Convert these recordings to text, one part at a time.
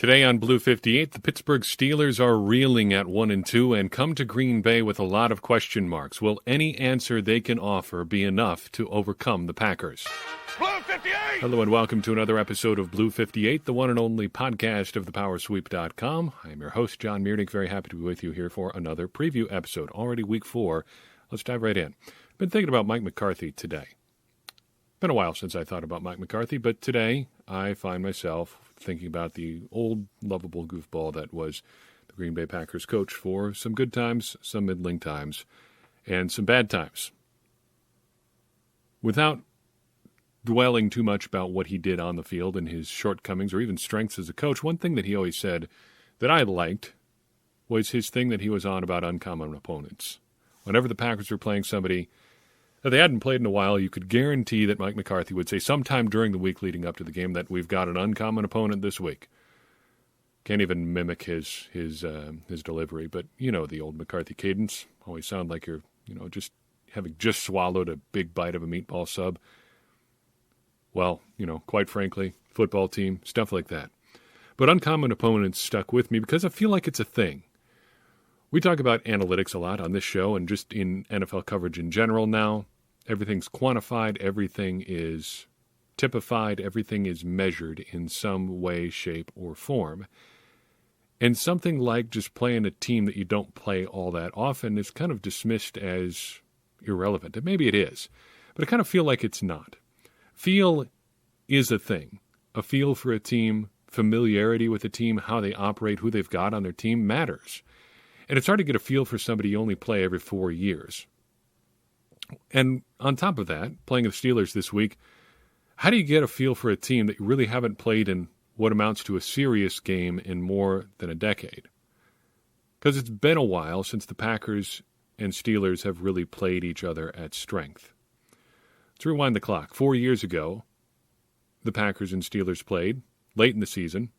Today on Blue 58, the Pittsburgh Steelers are reeling at 1-2 and come to Green Bay with a lot of question marks. Will any answer they can offer be enough to overcome the Packers? Blue 58! Hello and welcome to another episode of Blue 58, the one and only podcast of thepowersweep.com. I am your host, John Meerdink. Very happy to be with you here for another preview episode. Already week 4. Let's dive right in. Been thinking about Mike McCarthy today. Been a while since I thought about Mike McCarthy, but today I find myself thinking about the old, lovable goofball that was the Green Bay Packers coach for some good times, some middling times, and some bad times. Without dwelling too much about what he did on the field and his shortcomings or even strengths as a coach, one thing that he always said that I liked was his thing that he was on about uncommon opponents. Whenever the Packers were playing somebody that they hadn't played in a while, you could guarantee that Mike McCarthy would say sometime during the week leading up to the game that we've got an uncommon opponent this week. Can't even mimic his delivery, but you know the old McCarthy cadence. Always sound like you're, just having just swallowed a big bite of a meatball sub. Well, quite frankly, football team, stuff like that. But uncommon opponents stuck with me because I feel like it's a thing. We talk about analytics a lot on this show and just in NFL coverage in general now. Everything's quantified, everything is typified, everything is measured in some way, shape, or form. And something like just playing a team that you don't play all that often is kind of dismissed as irrelevant. And maybe it is, but I kind of feel like it's not. Feel is a thing. A feel for a team, familiarity with a team, how they operate, who they've got on their team matters. And it's hard to get a feel for somebody you only play every 4 years. And on top of that, playing the Steelers this week, how do you get a feel for a team that you really haven't played in what amounts to a serious game in more than a decade? Because it's been a while since the Packers and Steelers have really played each other at strength. Let's rewind the clock. 4 years ago, the Packers and Steelers played late in the season,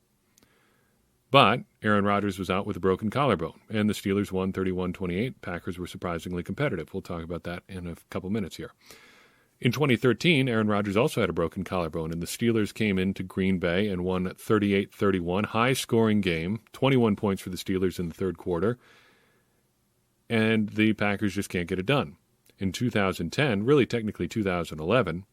but Aaron Rodgers was out with a broken collarbone, and the Steelers won 31-28. Packers were surprisingly competitive. We'll talk about that in a couple minutes here. In 2013, Aaron Rodgers also had a broken collarbone, and the Steelers came into Green Bay and won 38-31. High-scoring game, 21 points for the Steelers in the third quarter, and the Packers just can't get it done. In 2010, really technically 2011,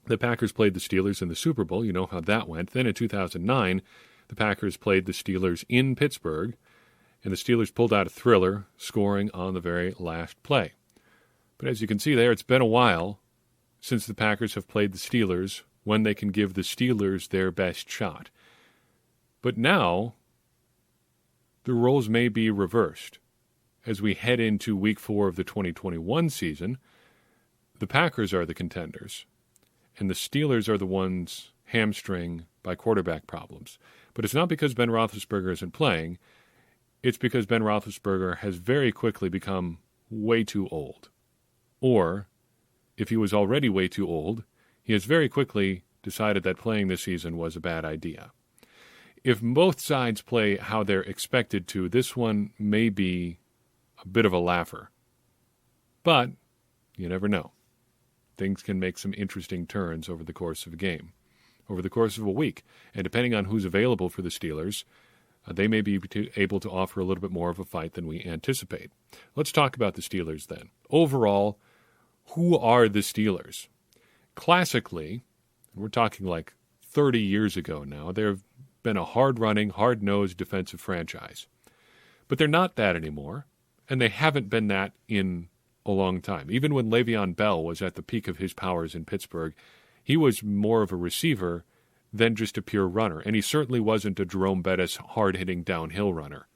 the Packers played the Steelers in the Super Bowl. You know how that went. Then in 2009, the Packers played the Steelers in Pittsburgh, and the Steelers pulled out a thriller, scoring on the very last play. But as you can see there, it's been a while since the Packers have played the Steelers when they can give the Steelers their best shot. But now, the roles may be reversed. As we head into Week 4 of the 2021 season, the Packers are the contenders, and the Steelers are the ones hamstring by quarterback problems. But it's not because Ben Roethlisberger isn't playing. It's because Ben Roethlisberger has very quickly become way too old. Or, if he was already way too old, he has very quickly decided that playing this season was a bad idea. If both sides play how they're expected to, this one may be a bit of a laugher. But you never know. Things can make some interesting turns over the course of a game, over the course of a week. And depending on who's available for the Steelers, they may be able to offer a little bit more of a fight than we anticipate. Let's talk about the Steelers then. Overall, who are the Steelers? Classically, we're talking like 30 years ago now, they've been a hard-running, hard-nosed defensive franchise. But they're not that anymore, and they haven't been that in a long time. Even when Le'Veon Bell was at the peak of his powers in Pittsburgh, he was more of a receiver than just a pure runner, and he certainly wasn't a Jerome Bettis hard-hitting downhill runner.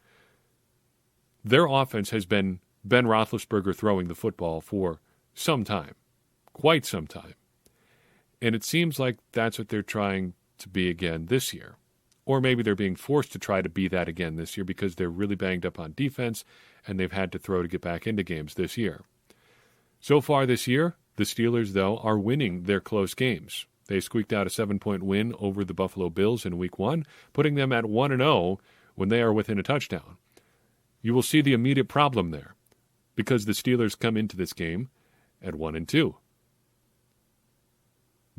Their offense has been Ben Roethlisberger throwing the football for some time, quite some time. And it seems like that's what they're trying to be again this year. Or maybe they're being forced to try to be that again this year because they're really banged up on defense and they've had to throw to get back into games this year. So far this year, the Steelers, though, are winning their close games. They squeaked out a 7-point win over the Buffalo Bills in Week 1, putting them at 1-0 when they are within a touchdown. You will see the immediate problem there because the Steelers come into this game at 1-2.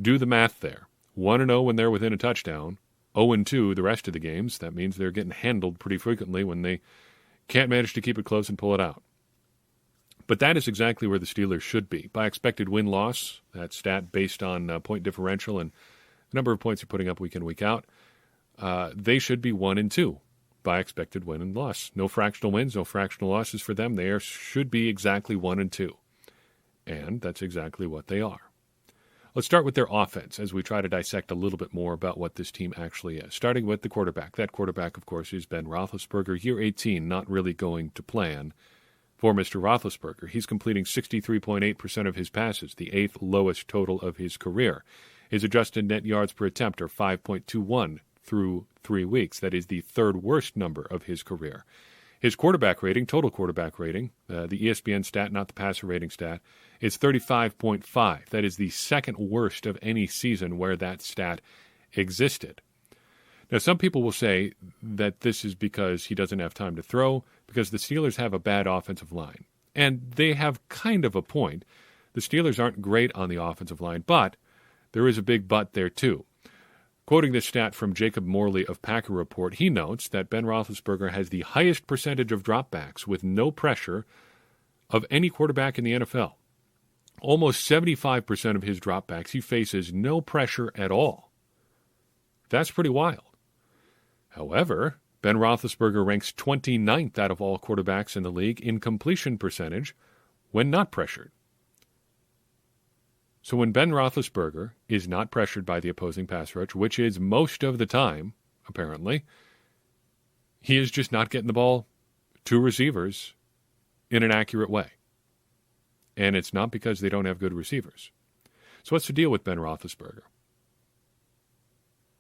Do the math there. 1-0 when they're within a touchdown, 0-2 the rest of the games. That means they're getting handled pretty frequently when they can't manage to keep it close and pull it out. But that is exactly where the Steelers should be. By expected win-loss, that stat based on point differential and the number of points you're putting up week in, week out, they should be 1-2 by expected win and loss. No fractional wins, no fractional losses for them. They should be exactly 1-2. And that's exactly what they are. Let's start with their offense as we try to dissect a little bit more about what this team actually is. Starting with the quarterback. That quarterback, of course, is Ben Roethlisberger. Year 18, not really going to plan for Mr. Roethlisberger. He's completing 63.8% of his passes, the 8th lowest total of his career. His adjusted net yards per attempt are 5.21 through 3 weeks. That is the third worst number of his career. His quarterback rating, total quarterback rating, the ESPN stat, not the passer rating stat, is 35.5. That is the second worst of any season where that stat existed. Now, some people will say that this is because he doesn't have time to throw, because the Steelers have a bad offensive line. And they have kind of a point. The Steelers aren't great on the offensive line, but there is a big but there too. Quoting this stat from Jacob Morley of Packer Report, he notes that Ben Roethlisberger has the highest percentage of dropbacks with no pressure of any quarterback in the NFL. Almost 75% of his dropbacks, he faces no pressure at all. That's pretty wild. However, Ben Roethlisberger ranks 29th out of all quarterbacks in the league in completion percentage when not pressured. So when Ben Roethlisberger is not pressured by the opposing pass rush, which is most of the time, apparently, he is just not getting the ball to receivers in an accurate way. And it's not because they don't have good receivers. So what's the deal with Ben Roethlisberger?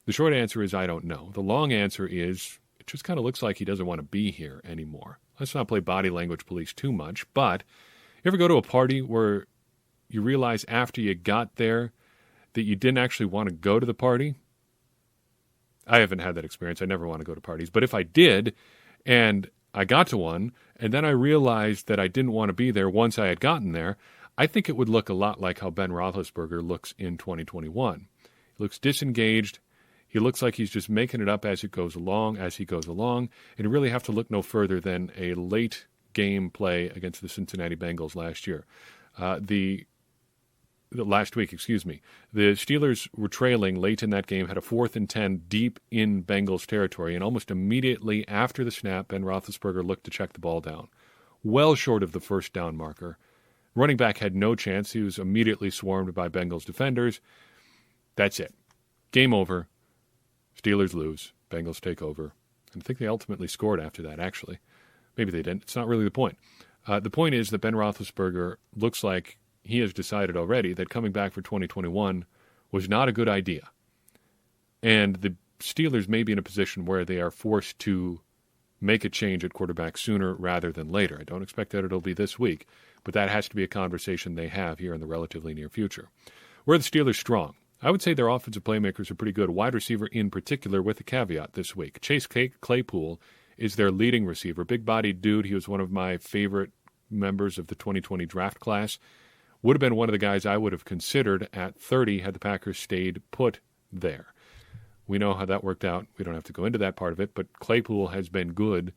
The short answer is I don't know. The long answer is it just kind of looks like he doesn't want to be here anymore. Let's not play body language police too much, but you ever go to a party where you realize after you got there that you didn't actually want to go to the party? I haven't had that experience. I never want to go to parties. But if I did, and I got to one, and then I realized that I didn't want to be there once I had gotten there, I think it would look a lot like how Ben Roethlisberger looks in 2021. He looks disengaged. He looks like he's just making it up as he goes along, and you really have to look no further than a late game play against the Cincinnati Bengals last week. The Steelers were trailing late in that game, had a 4th and 10 deep in Bengals territory, and almost immediately after the snap, Ben Roethlisberger looked to check the ball down. Well short of the first down marker. Running back had no chance. He was immediately swarmed by Bengals defenders. That's it. Game over. Steelers lose. Bengals take over. And I think they ultimately scored after that, actually. Maybe they didn't. It's not really the point. The point is that Ben Roethlisberger looks like he has decided already that coming back for 2021 was not a good idea. And the Steelers may be in a position where they are forced to make a change at quarterback sooner rather than later. I don't expect that it'll be this week, but that has to be a conversation they have here in the relatively near future. Where are the Steelers strong? I would say their offensive playmakers are pretty good, wide receiver in particular, with a caveat this week. Chase Claypool is their leading receiver. Big-bodied dude. He was one of my favorite members of the 2020 draft class. Would have been one of the guys I would have considered at 30 had the Packers stayed put there. We know how that worked out. We don't have to go into that part of it, but Claypool has been good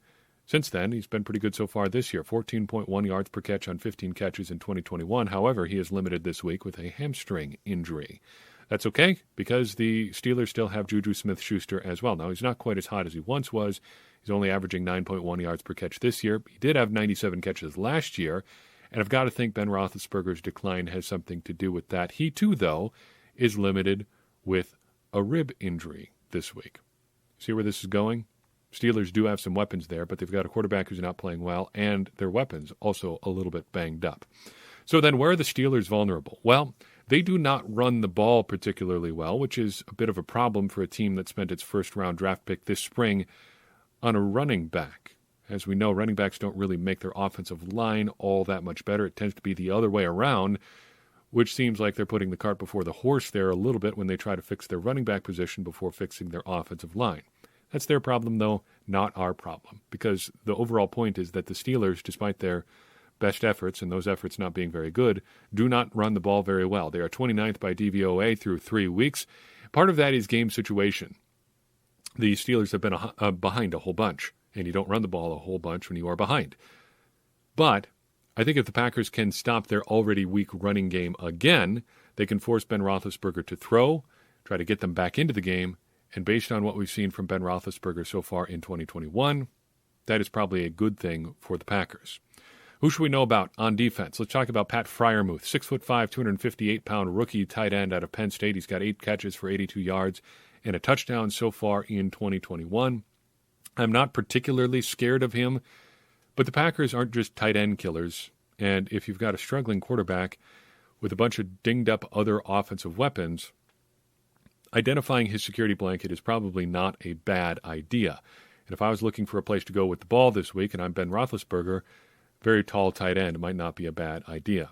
since then. He's been pretty good so far this year, 14.1 yards per catch on 15 catches in 2021. However, he is limited this week with a hamstring injury. That's okay, because the Steelers still have Juju Smith-Schuster as well. Now, he's not quite as hot as he once was. He's only averaging 9.1 yards per catch this year. He did have 97 catches last year, and I've got to think Ben Roethlisberger's decline has something to do with that. He, too, though, is limited with a rib injury this week. See where this is going? Steelers do have some weapons there, but they've got a quarterback who's not playing well, and their weapons also a little bit banged up. So then where are the Steelers vulnerable? Well, they do not run the ball particularly well, which is a bit of a problem for a team that spent its first-round draft pick this spring on a running back. As we know, running backs don't really make their offensive line all that much better. It tends to be the other way around, which seems like they're putting the cart before the horse there a little bit when they try to fix their running back position before fixing their offensive line. That's their problem, though, not our problem, because the overall point is that the Steelers, despite their best efforts, and those efforts not being very good, do not run the ball very well. They are 29th by DVOA through 3 weeks. Part of that is game situation. the Steelers have been behind a whole bunch, and you don't run the ball a whole bunch when you are behind. But I think if the Packers can stop their already weak running game again, they can force Ben Roethlisberger to throw, try to get them back into the game, and based on what we've seen from Ben Roethlisberger so far in 2021, that is probably a good thing for the Packers. Who should we know about on defense? Let's talk about Pat Freiermuth, 6'5", 258-pound rookie tight end out of Penn State. He's got 8 catches for 82 yards and a touchdown so far in 2021. I'm not particularly scared of him, but the Packers aren't just tight end killers. And if you've got a struggling quarterback with a bunch of dinged-up other offensive weapons, identifying his security blanket is probably not a bad idea. And if I was looking for a place to go with the ball this week and I'm Ben Roethlisberger, very tall tight end might not be a bad idea.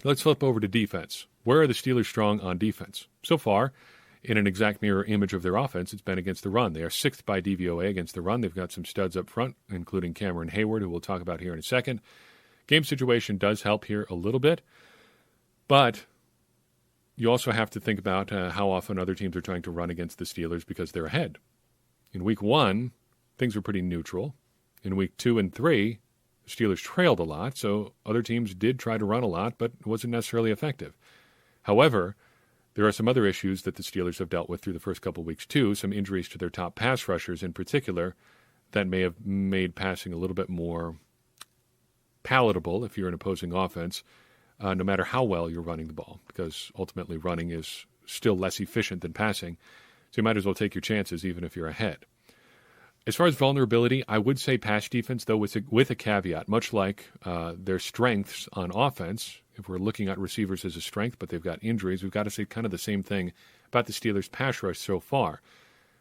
Let's flip over to defense. Where are the Steelers strong on defense? So far, in an exact mirror image of their offense, it's been against the run. They are 6th by DVOA against the run. They've got some studs up front, including Cameron Hayward, who we'll talk about here in a second. Game situation does help here a little bit, but you also have to think about how often other teams are trying to run against the Steelers because they're ahead. In Week 1, things were pretty neutral. In Week 2 and 3, the Steelers trailed a lot, so other teams did try to run a lot, but it wasn't necessarily effective. However, there are some other issues that the Steelers have dealt with through the first couple of weeks too, some injuries to their top pass rushers in particular that may have made passing a little bit more palatable if you're an opposing offense, no matter how well you're running the ball, because ultimately running is still less efficient than passing, so you might as well take your chances even if you're ahead. As far as vulnerability, I would say pass defense, though, with a caveat, much like their strengths on offense. If we're looking at receivers as a strength, but they've got injuries, we've got to say kind of the same thing about the Steelers' pass rush so far,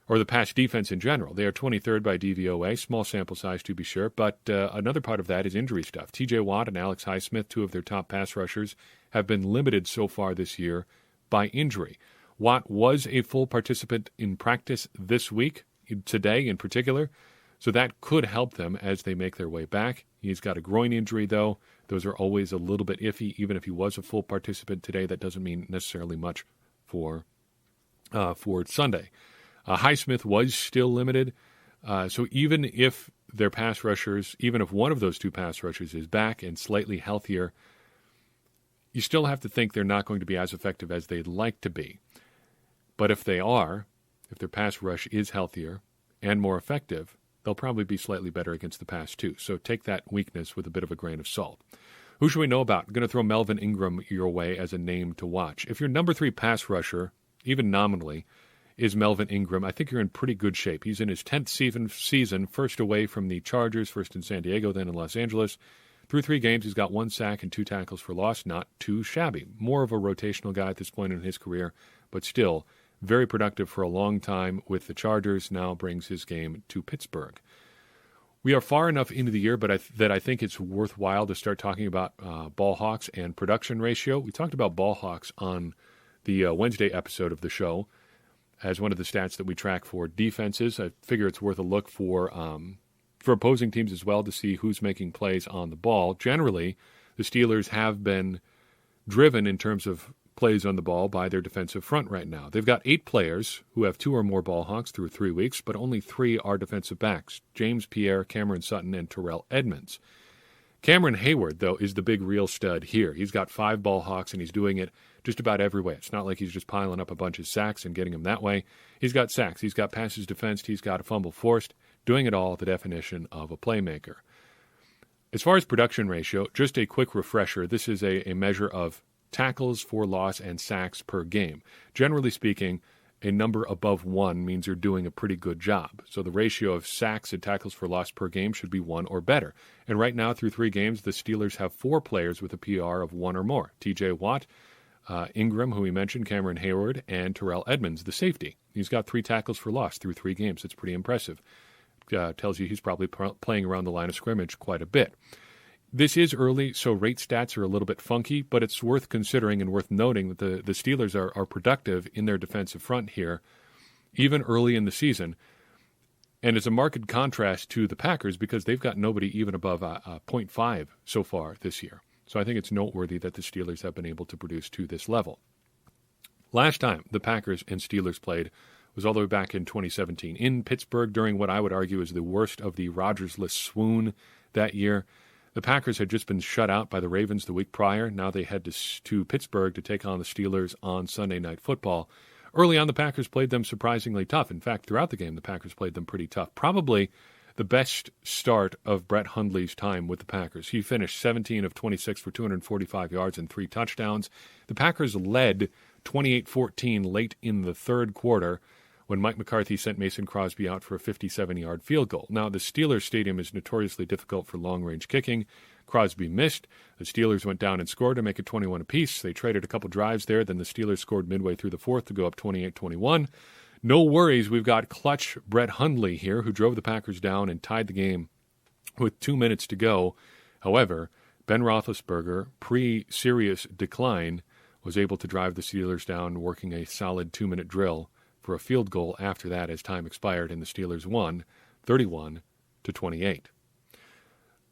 or the pass defense in general. They are 23rd by DVOA, small sample size to be sure, but another part of that is injury stuff. T.J. Watt and Alex Highsmith, 2 of their top pass rushers, have been limited so far this year by injury. Watt was a full participant in practice this week, today in particular, so that could help them as they make their way back. He's got a groin injury, though. Those are always a little bit iffy. Even if he was a full participant today, that doesn't mean necessarily much for Sunday. Highsmith was still limited, so even if their pass rushers, even if one of those 2 pass rushers is back and slightly healthier, you still have to think they're not going to be as effective as they'd like to be. But if they are, if their pass rush is healthier and more effective, they'll probably be slightly better against the pass too. So take that weakness with a bit of a grain of salt. Who should we know about? I'm going to throw Melvin Ingram your way as a name to watch. If your number 3 pass rusher, even nominally, is Melvin Ingram, I think you're in pretty good shape. He's in his 10th season, first away from the Chargers, first in San Diego, then in Los Angeles. Through 3 games, he's got 1 sack and 2 tackles for loss. Not too shabby. More of a rotational guy at this point in his career, but still very productive for a long time with the Chargers, now brings his game to Pittsburgh. We are far enough into the year that I think it's worthwhile to start talking about ball hawks and production ratio. We talked about ball hawks on the Wednesday episode of the show as one of the stats that we track for defenses. I figure it's worth a look for opposing teams as well to see who's making plays on the ball. Generally, the Steelers have been driven in terms of plays on the ball by their defensive front right now. They've got 8 players who have 2 or more ball hawks through 3 weeks, but only 3 are defensive backs: James Pierre, Cameron Sutton, and Terrell Edmonds. Cameron Hayward, though, is the big real stud here. He's got 5 ball hawks, and he's doing it just about every way. It's not like he's just piling up a bunch of sacks and getting them that way. He's got sacks, he's got passes defensed, he's got a fumble forced, doing it all the definition of a playmaker. As far as production ratio, just a quick refresher, this is a measure of tackles for loss and sacks per game. Generally speaking, a number above 1 means you're doing a pretty good job. So the ratio of sacks and tackles for loss per game should be 1 or better. And right now, through 3 games, the Steelers have 4 players with a PR of 1 or more: T.J. Watt, Ingram, who we mentioned, Cameron Hayward, and Terrell Edmonds, the safety. He's got 3 tackles for loss through 3 games. It's pretty impressive. Tells you he's probably playing around the line of scrimmage quite a bit. This is early, so rate stats are a little bit funky, but it's worth considering and worth noting that the Steelers are productive in their defensive front here, even early in the season. And it's a marked contrast to the Packers because they've got nobody even above 0.5 so far this year. So I think it's noteworthy that the Steelers have been able to produce to this level. Last time the Packers and Steelers played was all the way back in 2017 in Pittsburgh during what I would argue is the worst of the Rodgers-less swoon that year. The Packers had just been shut out by the Ravens the week prior. Now they head to Pittsburgh to take on the Steelers on Sunday Night Football. Early on, the Packers played them surprisingly tough. In fact, throughout the game, the Packers played them pretty tough. Probably the best start of Brett Hundley's time with the Packers. He finished 17 of 26 for 245 yards and 3 touchdowns. The Packers led 28-14 late in the third quarter when Mike McCarthy sent Mason Crosby out for a 57-yard field goal. Now, the Steelers stadium is notoriously difficult for long-range kicking. Crosby missed. The Steelers went down and scored to make it 21 apiece. They traded a couple drives there. Then the Steelers scored midway through the fourth to go up 28-21. No worries, we've got clutch Brett Hundley here, who drove the Packers down and tied the game with 2 minutes to go. However, Ben Roethlisberger, pre-serious decline, was able to drive the Steelers down, working a solid 2-minute drill for a field goal after that as time expired, and the Steelers won 31-28.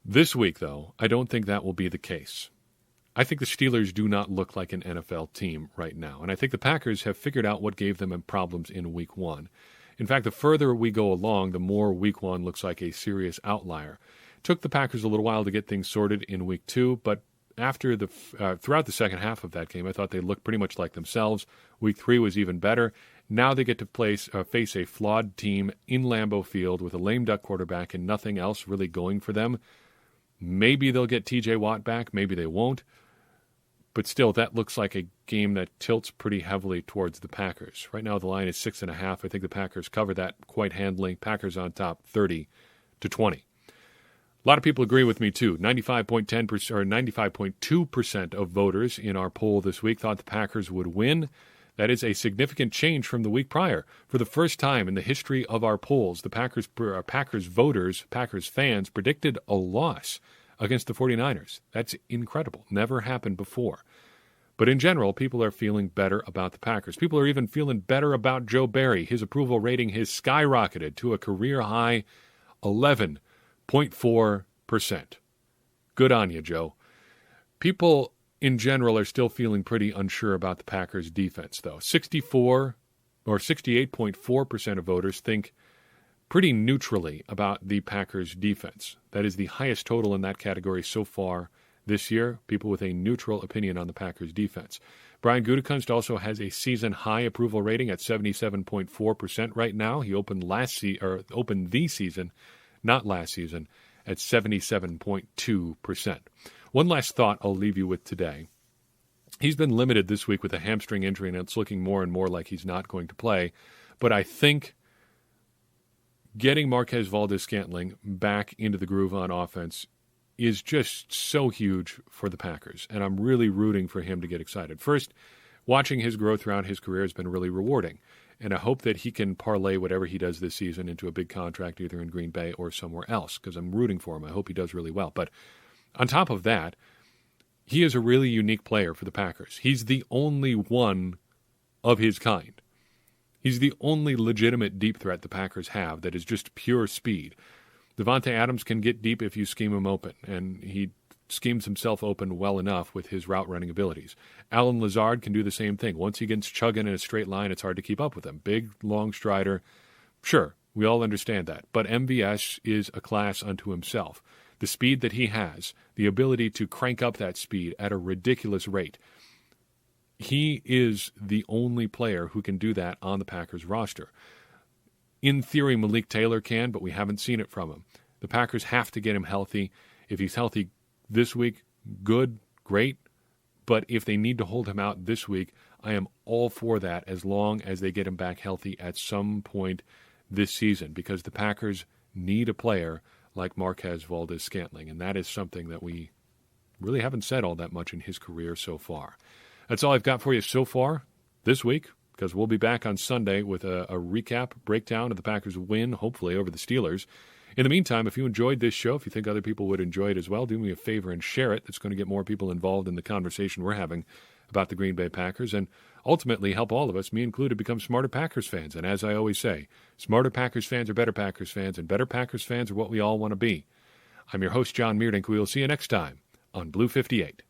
This week, though, I don't think that will be the case. I think the Steelers do not look like an NFL team right now, and I think the Packers have figured out what gave them problems in Week 1. In fact, the further we go along, the more Week 1 looks like a serious outlier. It took the Packers a little while to get things sorted in Week 2, but after throughout the second half of that game, I thought they looked pretty much like themselves. Week 3 was even better. Now they get to face a flawed team in Lambeau Field with a lame duck quarterback and nothing else really going for them. Maybe they'll get T.J. Watt back. Maybe they won't. But still, that looks like a game that tilts pretty heavily towards the Packers. Right now, the line is 6.5. I think the Packers cover that quite handily. Packers on top, 30-20. A lot of people agree with me, too. 95.10% or 95.2% of voters in our poll this week thought the Packers would win. That is a significant change from the week prior. For the first time in the history of our polls, the Packers voters, Packers fans, predicted a loss against the 49ers. That's incredible. Never happened before. But in general, people are feeling better about the Packers. People are even feeling better about Joe Barry. His approval rating has skyrocketed to a career-high 11.4%. Good on you, Joe. People in general are still feeling pretty unsure about the Packers' defense, though. 68.4% of voters think pretty neutrally about the Packers' defense. That is the highest total in that category so far this year. People with a neutral opinion on the Packers' defense. Brian Gutekunst also has a season-high approval rating at 77.4% right now. He opened the season, not last season, at 77.2%. One last thought I'll leave you with today. He's been limited this week with a hamstring injury, and it's looking more and more like he's not going to play. But I think getting Marquez Valdes-Scantling back into the groove on offense is just so huge for the Packers, and I'm really rooting for him to get excited. First, watching his growth throughout his career has been really rewarding, and I hope that he can parlay whatever he does this season into a big contract either in Green Bay or somewhere else, because I'm rooting for him. I hope he does really well. But on top of that, he is a really unique player for the Packers. He's the only one of his kind. He's the only legitimate deep threat the Packers have that is just pure speed. Devontae Adams can get deep if you scheme him open, and he schemes himself open well enough with his route-running abilities. Allen Lazard can do the same thing. Once he gets chugging in a straight line, it's hard to keep up with him. Big, long strider. Sure, we all understand that. But MVS is a class unto himself. The speed that he has, the ability to crank up that speed at a ridiculous rate, he is the only player who can do that on the Packers roster. In theory, Malik Taylor can, but we haven't seen it from him. The Packers have to get him healthy. If he's healthy this week, good, great. But if they need to hold him out this week, I am all for that as long as they get him back healthy at some point this season, because the Packers need a player like Marquez Valdes-Scantling, and that is something that we really haven't said all that much in his career so far. That's all I've got for you so far this week, because we'll be back on Sunday with a recap, breakdown of the Packers' win, hopefully, over the Steelers. In the meantime, if you enjoyed this show, if you think other people would enjoy it as well, do me a favor and share it. That's going to get more people involved in the conversation we're having about the Green Bay Packers and ultimately help all of us, me included, become smarter Packers fans. And as I always say, smarter Packers fans are better Packers fans, and better Packers fans are what we all want to be. I'm your host, John Meerdink. We will see you next time on Blue 58.